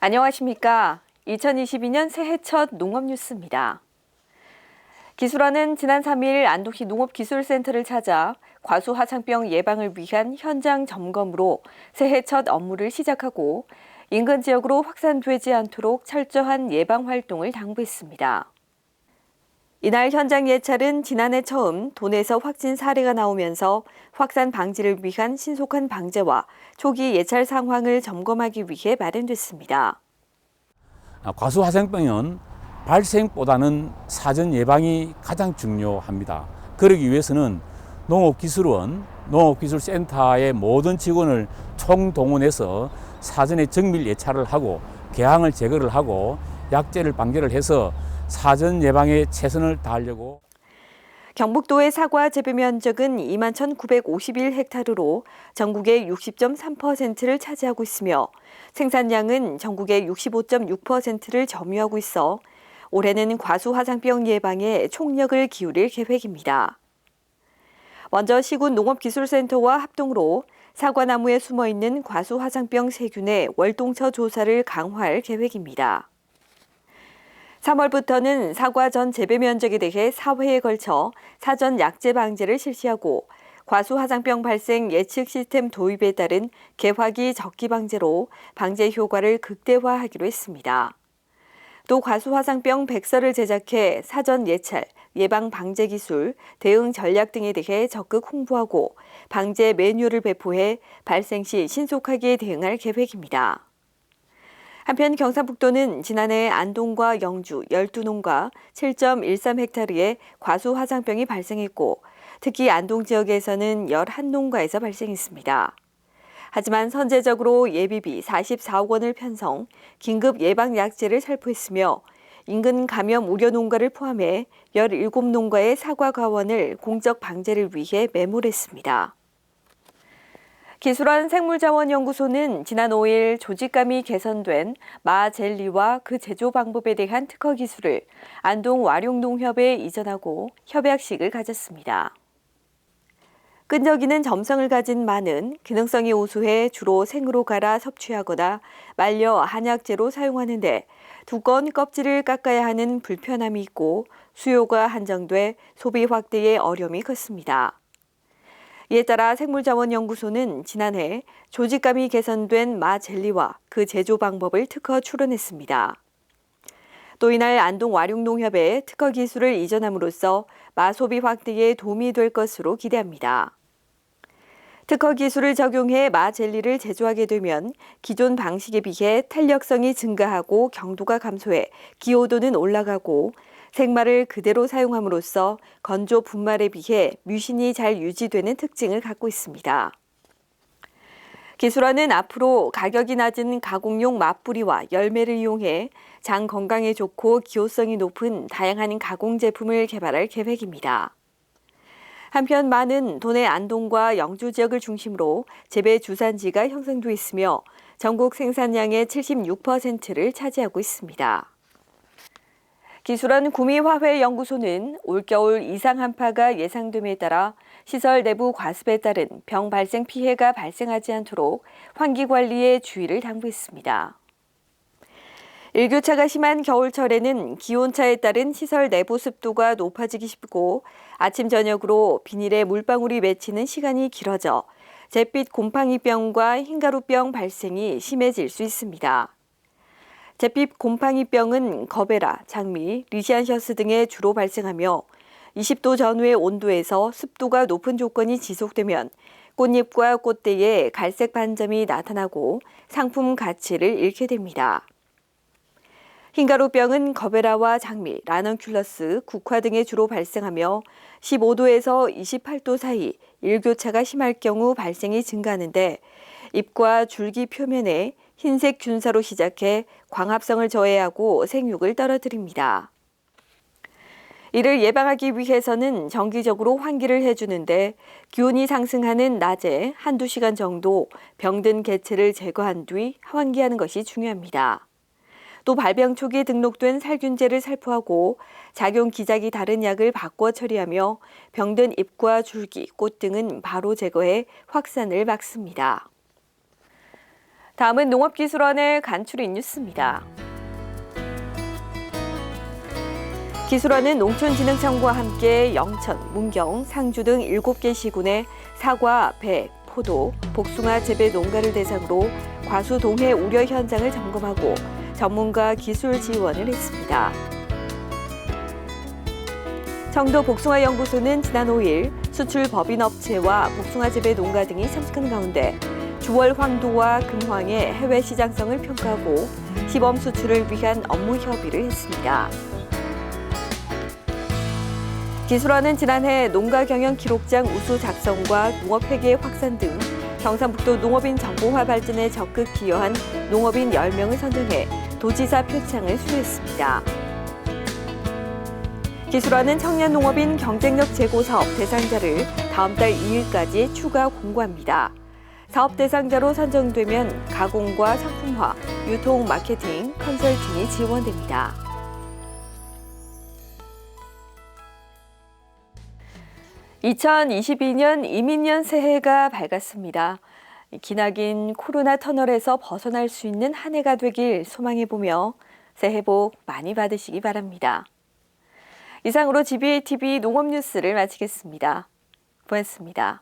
안녕하십니까. 2022년 새해 첫 농업 뉴스입니다. 기술원은 지난 3일 안동시 농업기술센터를 찾아 과수화상병 예방을 위한 현장 점검으로 새해 첫 업무를 시작하고 인근 지역으로 확산되지 않도록 철저한 예방 활동을 당부했습니다. 이날 현장 예찰은 지난해 처음 도내에서 확진 사례가 나오면서 확산 방지를 위한 신속한 방제와 초기 예찰 상황을 점검하기 위해 마련됐습니다. 과수화생병은 발생보다는 사전 예방이 가장 중요합니다. 그러기 위해서는 농업기술원, 농업기술센터의 모든 직원을 총동원해서 사전에 정밀 예찰을 하고 개항을 제거를 하고 약재를 방제를 해서 사전 예방에 최선을 다하려고. 경북도의 사과 재배 면적은 21,951헥타르로 전국의 60.3%를 차지하고 있으며 생산량은 전국의 65.6%를 점유하고 있어 올해는 과수화상병 예방에 총력을 기울일 계획입니다. 먼저 시군 농업기술센터와 합동으로 사과나무에 숨어있는 과수화상병 세균의 월동처 조사를 강화할 계획입니다. 3월부터는 사과 전 재배 면적에 대해 4회에 걸쳐 사전 약재 방제를 실시하고 과수화상병 발생 예측 시스템 도입에 따른 개화기 적기 방제로 방제 효과를 극대화하기로 했습니다. 또 과수화상병 백서를 제작해 사전 예찰, 예방 방제 기술, 대응 전략 등에 대해 적극 홍보하고 방제 매뉴얼을 배포해 발생 시 신속하게 대응할 계획입니다. 한편 경상북도는 지난해 안동과 영주 12농가 7.13헥타르에 과수화상병이 발생했고 특히 안동 지역에서는 11농가에서 발생했습니다. 하지만 선제적으로 예비비 44억 원을 편성, 긴급 예방약재를 살포했으며 인근 감염 우려 농가를 포함해 17농가의 사과 과원을 공적 방제를 위해 매몰했습니다. 기술원 생물자원연구소는 지난 5일 조직감이 개선된 마 젤리와 그 제조 방법에 대한 특허 기술을 안동 와룡농협에 이전하고 협약식을 가졌습니다. 끈적이는 점성을 가진 마는 기능성이 우수해 주로 생으로 갈아 섭취하거나 말려 한약재로 사용하는데 두꺼운 껍질을 깎아야 하는 불편함이 있고 수요가 한정돼 소비 확대에 어려움이 컸습니다. 이에 따라 생물자원연구소는 지난해 조직감이 개선된 마 젤리와 그 제조 방법을 특허 출원했습니다. 또 이날 안동 와룡농협에 특허 기술을 이전함으로써 마 소비 확대에 도움이 될 것으로 기대합니다. 특허 기술을 적용해 마 젤리를 제조하게 되면 기존 방식에 비해 탄력성이 증가하고 경도가 감소해 기호도는 올라가고 생마를 그대로 사용함으로써 건조 분말에 비해 뮤신이 잘 유지되는 특징을 갖고 있습니다. 기술원은 앞으로 가격이 낮은 가공용 맛뿌리와 열매를 이용해 장 건강에 좋고 기호성이 높은 다양한 가공 제품을 개발할 계획입니다. 한편 마는 도내 안동과 영주 지역을 중심으로 재배 주산지가 형성돼 있으며 전국 생산량의 76%를 차지하고 있습니다. 기술원 구미화훼연구소는 올겨울 이상 한파가 예상됨에 따라 시설 내부 과습에 따른 병 발생 피해가 발생하지 않도록 환기 관리에 주의를 당부했습니다. 일교차가 심한 겨울철에는 기온차에 따른 시설 내부 습도가 높아지기 쉽고 아침 저녁으로 비닐에 물방울이 맺히는 시간이 길어져 잿빛 곰팡이병과 흰가루병 발생이 심해질 수 있습니다. 잿빛 곰팡이병은 거베라, 장미, 리시안셔스 등에 주로 발생하며 20도 전후의 온도에서 습도가 높은 조건이 지속되면 꽃잎과 꽃대에 갈색 반점이 나타나고 상품 가치를 잃게 됩니다. 흰가루병은 거베라와 장미, 라넌큘러스, 국화 등에 주로 발생하며 15도에서 28도 사이 일교차가 심할 경우 발생이 증가하는데 잎과 줄기 표면에 흰색 균사로 시작해 광합성을 저해하고 생육을 떨어뜨립니다. 이를 예방하기 위해서는 정기적으로 환기를 해주는데 기온이 상승하는 낮에 한두 시간 정도 병든 개체를 제거한 뒤 환기하는 것이 중요합니다. 또 발병 초기에 등록된 살균제를 살포하고 작용 기작이 다른 약을 바꿔 처리하며 병든 잎과 줄기, 꽃 등은 바로 제거해 확산을 막습니다. 다음은 농업기술원의 간추린 뉴스입니다. 기술원은 농촌진흥청과 함께 영천, 문경, 상주 등 7개 시군의 사과, 배, 포도, 복숭아 재배 농가를 대상으로 과수 동해 우려 현장을 점검하고 전문가 기술 지원을 했습니다. 청도 복숭아연구소는 지난 5일 수출 법인업체와 복숭아 재배 농가 등이 참석한 가운데 주월 황도와 금황의 해외 시장성을 평가하고 시범 수출을 위한 업무 협의를 했습니다. 기술원은 지난해 농가 경영 기록장 우수 작성과 농업회계 확산 등 경상북도 농업인 정보화 발전에 적극 기여한 농업인 10명을 선정해 도지사 표창을 수여했습니다. 기술원은 청년 농업인 경쟁력 제고 사업 대상자를 다음 달 2일까지 추가 공고합니다. 사업 대상자로 선정되면 가공과 상품화, 유통, 마케팅, 컨설팅이 지원됩니다. (2022년) 이민년 새해가 밝았습니다. 기나긴 코로나 터널에서 벗어날 수 있는 한 해가 되길 소망해보며 새해 복 많이 받으시기 바랍니다. 이상으로 GBA TV 농업 뉴스를 마치겠습니다. 고맙습니다.